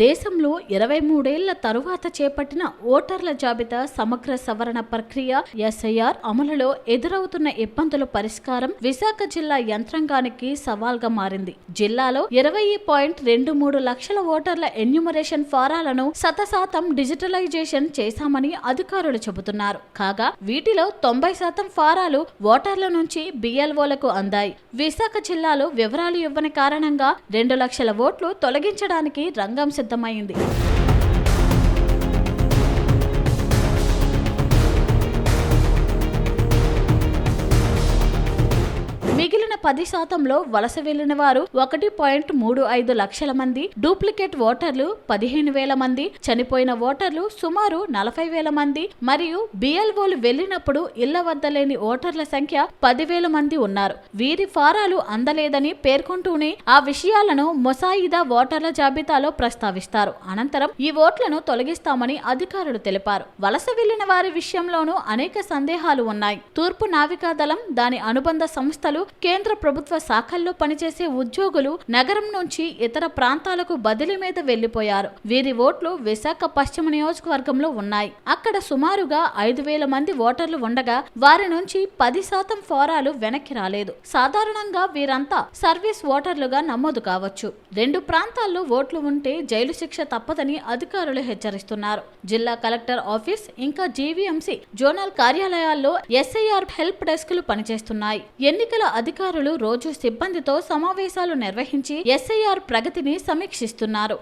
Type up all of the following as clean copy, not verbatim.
దేశంలో 23 ఏళ్ల తరువాత చేపట్టిన ఓటర్ల జాబితా సమగ్ర సవరణ ప్రక్రియ ఎస్ఐఆర్ అమలులో ఎదురవుతున్న ఇబ్బందుల పరిష్కారం విశాఖ జిల్లా యంత్రాంగానికి సవాల్గా మారింది. జిల్లాలో 20.23 లక్షల ఓటర్ల ఎన్యూమరేషన్ ఫారాలను 100% డిజిటలైజేషన్ చేశామని అధికారులు చెబుతున్నారు. కాగా వీటిలో 90% ఫారాలు ఓటర్ల నుంచి బిఎల్ఓలకు అందాయి. విశాఖ జిల్లాలో వివరాలు ఇవ్వని కారణంగా 2 లక్షల ఓట్లు తొలగించడానికి రంగం సిద్ధమైంది. మిగిలిన 10%లో వలస వెళ్లిన వారు 1.35 లక్షల మంది, డూప్లికేట్ ఓటర్లు 15,000 మంది, చనిపోయిన ఓటర్లు సుమారు 40,000 మంది మరియు బిఎల్ఓలు వెళ్లినప్పుడు ఇళ్ల వద్ద లేని ఓటర్ల సంఖ్య 10,000 మంది ఉన్నారు. వీరి ఫారాలు అందలేదని పేర్కొంటూనే ఆ విషయాలను ముసాయిదా ఓటర్ల జాబితాలో ప్రస్తావిస్తారు. అనంతరం ఈ ఓట్లను తొలగిస్తామని అధికారులు తెలిపారు. వలస వెళ్లిన వారి విషయంలోనూ అనేక సందేహాలు ఉన్నాయి. తూర్పు నావికాదళం, దాని అనుబంధ సంస్థలు, కేంద్ర ప్రభుత్వ శాఖల్లో పనిచేసే ఉద్యోగులు నగరం నుంచి ఇతర ప్రాంతాలకు బదిలీ మీద వెళ్లిపోయారు. వీరి ఓట్లు విశాఖ పశ్చిమ నియోజకవర్గంలో ఉన్నాయి. అక్కడ సుమారుగా 5,000 మంది ఓటర్లు ఉండగా వారి నుంచి 10% ఫారాలు వెనక్కి రాలేదు. సాధారణంగా వీరంతా సర్వీస్ ఓటర్లుగా నమోదు కావచ్చు. 2 ప్రాంతాల్లో ఓట్లు ఉంటే జైలు శిక్ష తప్పదని అధికారులు హెచ్చరిస్తున్నారు. జిల్లా కలెక్టర్ ఆఫీస్ ఇంకా జీవీఎంసీ జోనల్ కార్యాలయాల్లో ఎస్ఐఆర్ హెల్ప్ డెస్క్లు పనిచేస్తున్నాయి. ఎన్నికల అధికారులు రోజు సిబ్బందితో సమావేశాలు నిర్వహించి ఎస్ఐఆర్ ప్రగతిని సమీక్షిస్తున్నారు.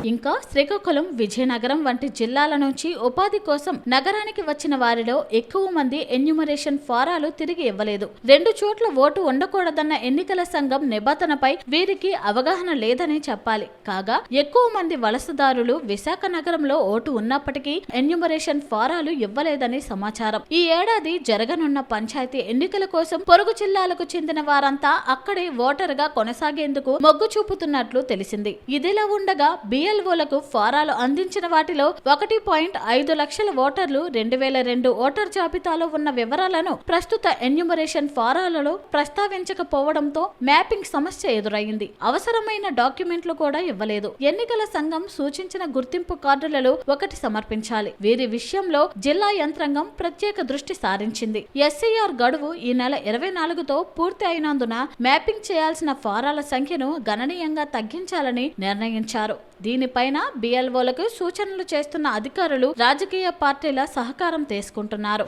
ఇంకా శ్రీకాకుళం, విజయనగరం వంటి జిల్లాల నుంచి ఉపాధి కోసం నగరానికి వచ్చిన వారిలో ఎక్కువ మంది ఎన్యూమరేషన్ ఫారాలు తిరిగి ఇవ్వలేదు. 2 చోట్ల ఓటు ఉండకూడదన్న ఎన్నికల సంఘం నిబంధనపై వీరికి అవగాహన లేదని చెప్పాలి. కాగా ఎక్కువ మంది వలసదారులు విశాఖ నగరంలో ఓటు ఉన్నప్పటికీ ఎన్యూమరేషన్ ఫారాలు ఇవ్వలేదని సమాచారం. ఈ ఏడాది జరగనున్న పంచాయతీ ఎన్నికల కోసం పొరుగు జిల్లాలకు చెందిన వారంతా అక్కడే ఓటరుగా కొనసాగేందుకు మొగ్గు చూపుతున్నట్లు తెలిసింది. ఇదిలా ఉండగా బిఎల్ఓలకు ఫారాలు అందించిన వాటిలో 1.5 లక్షల ఓటర్లు 2002 ఓటర్ జాబితాలో ఉన్న వివరాలను ప్రస్తుత ఎన్యూమరేషన్ ఫారాలలో ప్రస్తావించకపోవడంతో మ్యాపింగ్ సమస్య ఎదురైంది. అవసరమైన డాక్యుమెంట్లు కూడా ఇవ్వలేదు. ఎన్నికల సంఘం సూచించిన గుర్తింపు కార్డులలో ఒకటి సమర్పించాలి. వీరి విషయంలో జిల్లా యంత్రాంగం ప్రత్యేక దృష్టి సారించింది. ఎస్ఐఆర్ గడువు ఈ నెల 24తో పూర్తి అయినందున మ్యాపింగ్ చేయాల్సిన ఫారాల సంఖ్యను గణనీయంగా తగ్గించాలని నిర్ణయించారు. దీనిపైన బిఎల్ఓలకు సూచనలు చేస్తున్న అధికారులు రాజకీయ పార్టీల సహకారం తీసుకుంటున్నారు.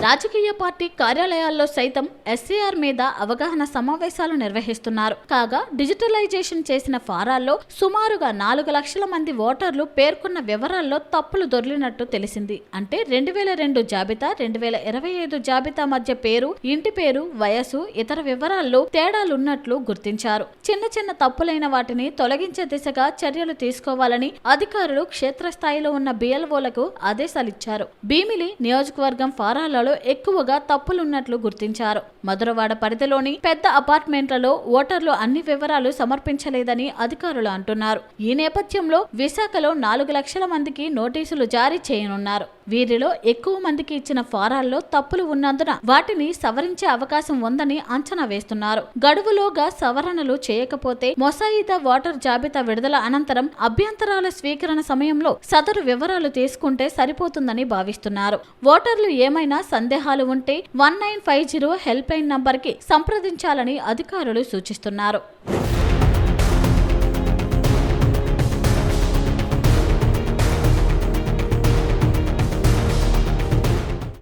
రాజకీయ పార్టీ కార్యాలయాల్లో సైతం ఎస్ఐఆర్ మీద అవగాహన సమావేశాలు నిర్వహిస్తున్నారు. కాగా డిజిటలైజేషన్ చేసిన ఫారాల్లో సుమారుగా 4 లక్షల మంది ఓటర్లు పేర్కొన్న వివరాల్లో తప్పులు దొర్లినట్టు తెలిసింది. అంటే 2002 జాబితా, 2025 జాబితా మధ్య పేరు, ఇంటి పేరు, వయసు, ఇతర వివరాల్లో తేడాలున్నట్లు గుర్తించారు. చిన్న తప్పులైన వాటిని తొలగించే దిశగా చర్యలు తీసుకోవాలని అధికారులు క్షేత్రస్థాయిలో ఉన్న బిఎల్ఓలకు ఆదేశాలిచ్చారు. భీమిలి నియోజకవర్గం ఫారాలలో ఎక్కువగా తప్పులున్నట్లు గుర్తించారు. మధురవాడ పరిధిలోని పెద్ద అపార్ట్మెంట్లలో ఓటర్లు అన్ని వివరాలు సమర్పించలేదని అధికారులు అంటున్నారు. ఈ నేపథ్యంలో విశాఖలో 4 లక్షల మందికి నోటీసులు జారీ చేయనున్నారు. వీరిలో ఎక్కువ మందికి ఇచ్చిన ఫారాల్లో తప్పులు ఉన్నందున వాటిని సవరించే అవకాశం ఉందని అంచనా వేస్తున్నారు. గడువులోగా సవరణలు చేయకపోతే ముసాయిదా ఓటర్ జాబితా విడుదల అనంతరం అభ్యంతరాల స్వీకరణ సమయంలో సదరు వివరాలు తీసుకుంటే సరిపోతుందని భావిస్తున్నారు. ఓటర్లు ఏమైనా సందేహాలు ఉంటే 1950 హెల్ప్ లైన్ నంబర్కి సంప్రదించాలని అధికారులు సూచిస్తున్నారు.